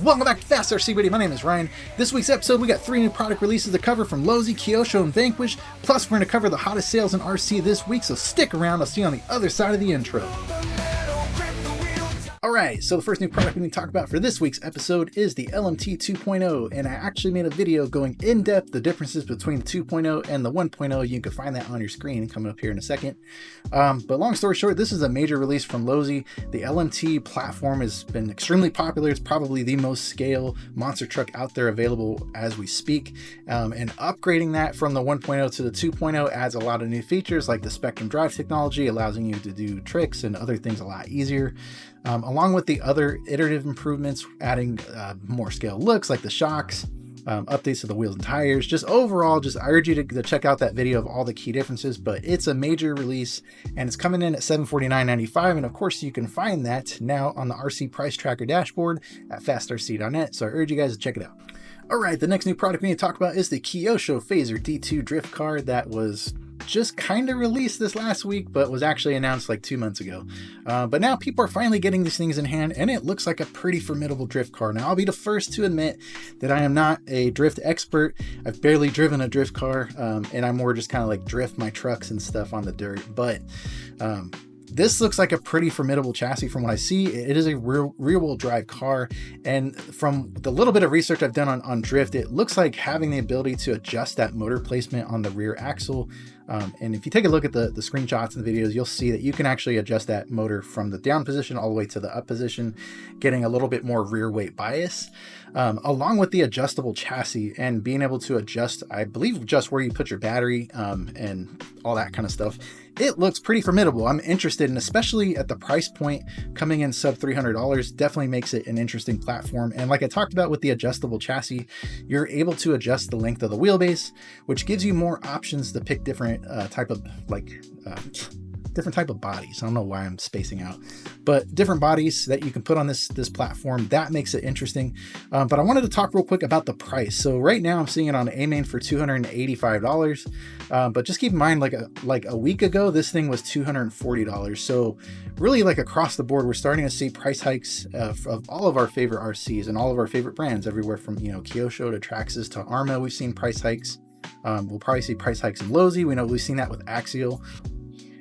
Welcome back to Fast RC Radio. My name is Ryan. This week's episode, we got 3 new product releases to cover from Losi, Kyosho, and Vanquish. Plus, we're going to cover the hottest sales in RC this week, so stick around. I'll see you on the other side of the intro. Alright, so the first new product we need to talk about for this week's episode is the LMT 2.0, and I actually made a video going in depth the differences between the 2.0 and the 1.0. You can find that on your screen coming up here in a second. But long story short, this is a major release from Losi. The LMT platform has been extremely popular. It's probably the most scale monster truck out there available as we speak. And upgrading that from the 1.0 to the 2.0 adds a lot of new features like the Spectrum drive technology, allowing you to do tricks and other things a lot easier. Along with the other iterative improvements, adding more scale looks like the shocks, updates to the wheels and tires. Just overall, I urge you to check out that video of all the key differences, but it's a major release and it's coming in at $749.95. And of course, you can find that now on the RC price tracker dashboard at fastrc.net. So I urge you guys to check it out. All right, the next new product we need to talk about is the Kyosho Fazer D2 drift car that was just kind of released this last week, but was actually announced like 2 months ago. But now people are finally getting these things in hand, and it looks like a pretty formidable drift car. Now, I'll be the first to admit that I am not a drift expert. I've barely driven a drift car, and I more just kind of like drift my trucks and stuff on the dirt. But this looks like a pretty formidable chassis from what I see. It is a rear-wheel drive car, and from the little bit of research I've done on drift, it looks like having the ability to adjust that motor placement on the rear axle. And if you take a look at the screenshots and the videos, you'll see that you can actually adjust that motor from the down position all the way to the up position, getting a little bit more rear weight bias, along with the adjustable chassis and being able to adjust, I believe, just where you put your battery and all that kind of stuff. It looks pretty formidable. I'm interested, and especially at the price point coming in sub $300, definitely makes it an interesting platform. And like I talked about with the adjustable chassis, you're able to adjust the length of the wheelbase, which gives you more options to pick different type of bodies. I don't know why I'm spacing out, but different bodies that you can put on this platform. That makes it interesting. But I wanted to talk real quick about the price. So right now I'm seeing it on AMain for $285. But just keep in mind, like a week ago, this thing was $240. So really, like across the board, we're starting to see price hikes of all of our favorite RCs and all of our favorite brands, everywhere from Kyosho to Traxxas to Arma. We've seen price hikes. We'll probably see price hikes in Losi. We know we've seen that with Axial.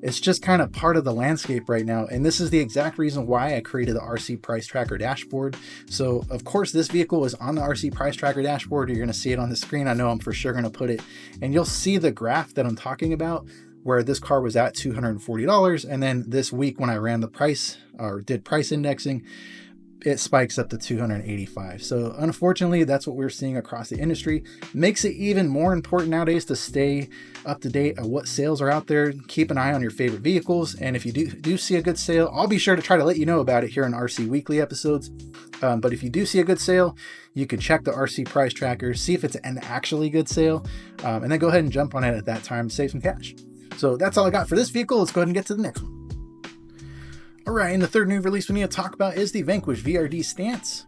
It's just kind of part of the landscape right now. And this is the exact reason why I created the RC price tracker dashboard. So of course, this vehicle is on the RC price tracker dashboard. You're going to see it on the screen. I know I'm for sure going to put it, and you'll see the graph that I'm talking about where this car was at $240. And then this week when I ran the price or did price indexing, it spikes up to $285. So unfortunately, that's what we're seeing across the industry. Makes it even more important nowadays to stay up to date on what sales are out there. Keep an eye on your favorite vehicles. And if you do see a good sale, I'll be sure to try to let you know about it here in RC Weekly episodes. But if you do see a good sale, you can check the RC price tracker, see if it's an actually good sale, and then go ahead and jump on it at that time, save some cash. So that's all I got for this vehicle. Let's go ahead and get to the next one. All right, and the third new release we need to talk about is the Vanquish VRD Stance.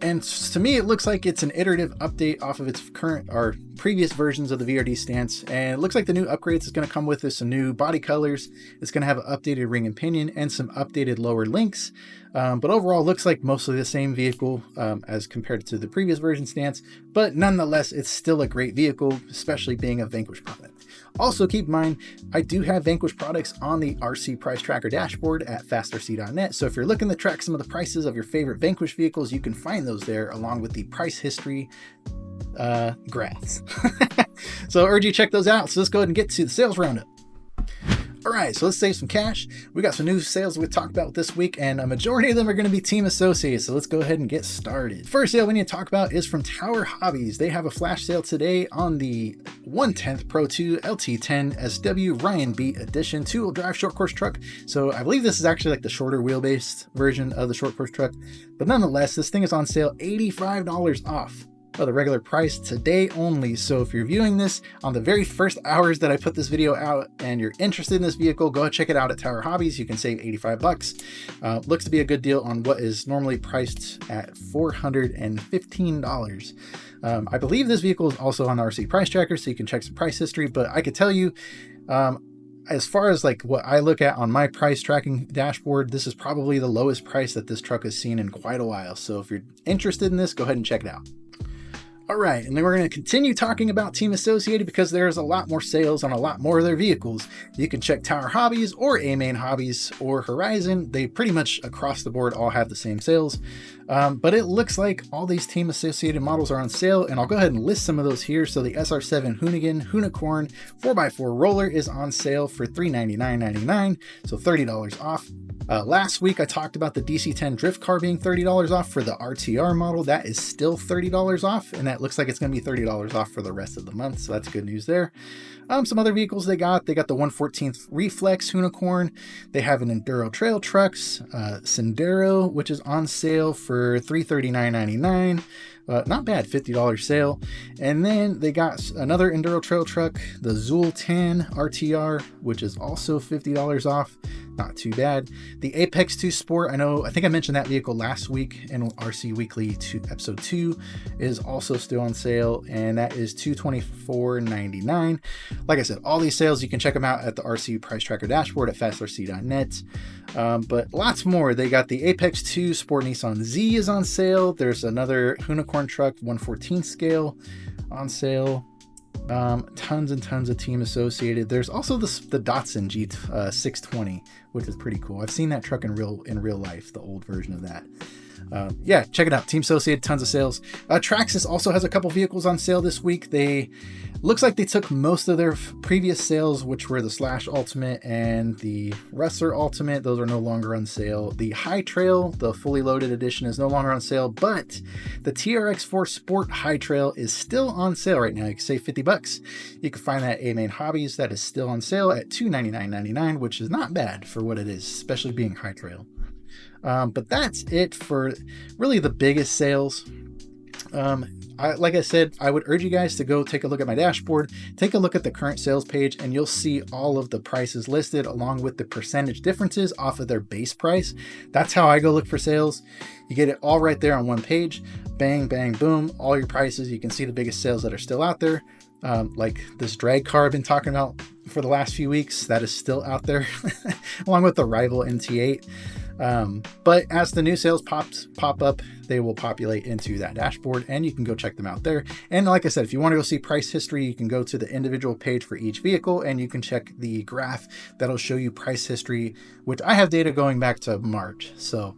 And to me, it looks like it's an iterative update off of its current or previous versions of the VRD Stance. And it looks like the new upgrades is going to come with is some new body colors. It's going to have an updated ring and pinion and some updated lower links. But overall, looks like mostly the same vehicle as compared to the previous version Stance. But nonetheless, it's still a great vehicle, especially being a Vanquish product. Also, keep in mind, I do have Vanquish products on the RC price tracker dashboard at fastrc.net. So if you're looking to track some of the prices of your favorite Vanquish vehicles, you can find those there along with the price history graphs. So I urge you to check those out. So let's go ahead and get to the sales roundup. All right, so let's save some cash. We got some new sales we talked about this week, and a majority of them are going to be team associates. So let's go ahead and get started. First sale we need to talk about is from Tower Hobbies. They have a flash sale today on the 1/10 Pro 2 LT10 SW Ryan Beat Edition 2-wheel drive short course truck. So I believe this is actually like the shorter wheelbase version of the short course truck, but nonetheless, this thing is on sale $85 off of the regular price today only. So if you're viewing this on the very first hours that I put this video out and you're interested in this vehicle, go check it out at Tower Hobbies. You can save $85. Looks to be a good deal on what is normally priced at $415. I believe this vehicle is also on the RC price tracker, so you can check some price history, but I could tell you as far as like what I look at on my price tracking dashboard, this is probably the lowest price that this truck has seen in quite a while. So if you're interested in this, go ahead and check it out. All right, and then we're going to continue talking about Team Associated because there's a lot more sales on a lot more of their vehicles. You can check Tower Hobbies or A-Main Hobbies or Horizon. They pretty much across the board all have the same sales. But it looks like all these Team Associated models are on sale, and I'll go ahead and list some of those here. So the SR7 Hoonigan Hoonicorn 4x4 roller is on sale for $399.99, so $30 off. Last week I talked about the DC-10 drift car being $30 off for the RTR model. That is still $30 off, and that looks like it's going to be $30 off for the rest of the month, so that's good news there. Some other vehicles they got the 114th Reflex Hoonicorn. They have an Enduro Trail Trucks, Sendero, which is on sale for $339.99. Not bad, $50 sale. And then they got another Enduro Trail Truck, the Zool 10 RTR, which is also $50 off. Not too bad. The Apex 2 Sport, I think I mentioned that vehicle last week in RC Weekly episode 2, is also still on sale, and that is $224.99. Like I said, all these sales, you can check them out at the RC Price Tracker dashboard at fastrc.net. But lots more. They got the Apex 2 Sport Nissan Z is on sale. There's another Hoonicorn truck 1/14 scale on sale. Tons and tons of Team Associated. There's also the Datsun G620, which is pretty cool. I've seen that truck in real life, the old version of that. Yeah, check it out. Team Associated, tons of sales. Traxxas also has a couple vehicles on sale this week. Looks like they took most of their previous sales, which were the Slash Ultimate and the Wrestler Ultimate. Those are no longer on sale. The High Trail, the fully loaded edition, is no longer on sale, but the TRX4 Sport High Trail is still on sale right now. You can save $50. You can find that at A-Main Hobbies. That is still on sale at $299.99, which is not bad for what it is, especially being High Trail. But that's it for really the biggest sales. Like I said, I would urge you guys to go take a look at my dashboard, take a look at the current sales page, and you'll see all of the prices listed along with the percentage differences off of their base price. That's how I go look for sales. You get it all right there on one page. Bang, bang, boom, all your prices. You can see the biggest sales that are still out there. Like this drag car I've been talking about for the last few weeks, that is still out there along with the rival MT8. But as the new sales pop up, they will populate into that dashboard and you can go check them out there. And like I said, if you want to go see price history, you can go to the individual page for each vehicle and you can check the graph that'll show you price history, which I have data going back to March. So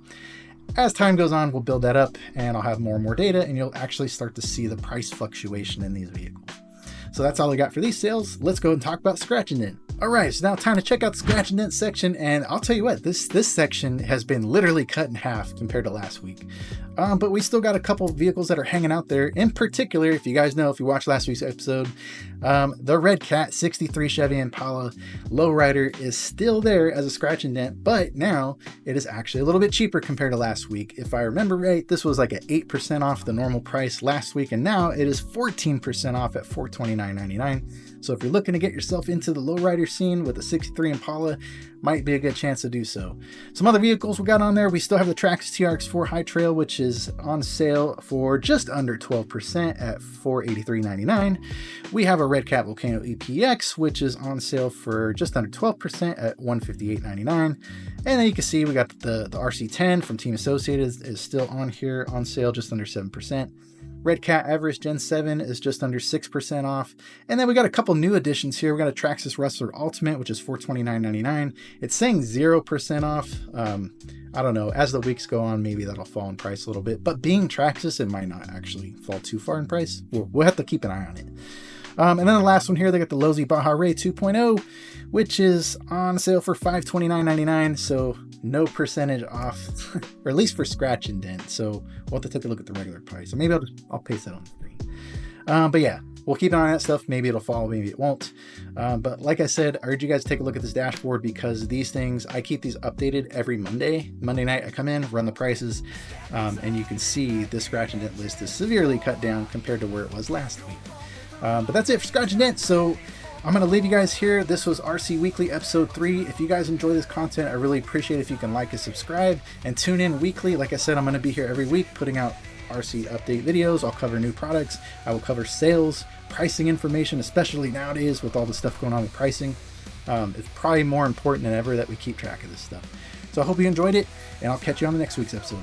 as time goes on, we'll build that up and I'll have more and more data and you'll actually start to see the price fluctuation in these vehicles. So that's all I got for these sales. Let's go and talk about scratch and dent. All right, so now time to check out the scratch and dent section. And I'll tell you what, this section has been literally cut in half compared to last week. But we still got a couple vehicles that are hanging out there. In particular, if you guys know, if you watched last week's episode, the Red Cat 63 Chevy Impala Lowrider is still there as a scratch and dent, but now it is actually a little bit cheaper compared to last week. If I remember right, this was like an 8% off the normal price last week, and now it is 14% off at $429.99. So if you're looking to get yourself into the lowrider scene with a 63 Impala, might be a good chance to do so. Some other vehicles we got on there, we still have the Traxxas TRX4 High Trail, which is on sale for just under 12% at $483.99. We have a Red Cat Volcano EPX, which is on sale for just under 12% at $158.99. And then you can see we got the RC10 from Team Associated is still on here on sale, just under 7%. Red Cat Everest Gen 7 is just under 6% off. And then we got a couple new additions here. We got a Traxxas Wrestler Ultimate, which is $429.99. It's saying 0% off. I don't know. As the weeks go on, maybe that'll fall in price a little bit. But being Traxxas, it might not actually fall too far in price. We'll have to keep an eye on it. And then the last one here, they got the Losi LMT 2.0, which is on sale for $529.99. So no percentage off, or at least for scratch and dent. So we'll have to take a look at the regular price. So maybe I'll paste that on the screen. But yeah, we'll keep an eye on that stuff. Maybe it'll fall, maybe it won't. But like I said, I urge you guys to take a look at this dashboard because these things, I keep these updated every Monday. Monday night I come in, run the prices, and you can see the scratch and dent list is severely cut down compared to where it was last week. But that's it for scratch and dent. So I'm going to leave you guys here. This was RC Weekly Episode 3. If you guys enjoy this content, I really appreciate it if you can like and subscribe and tune in weekly. Like I said, I'm going to be here every week putting out RC update videos. I'll cover new products. I will cover sales, pricing information, especially nowadays with all the stuff going on with pricing. It's probably more important than ever that we keep track of this stuff. So I hope you enjoyed it, and I'll catch you on the next week's episode.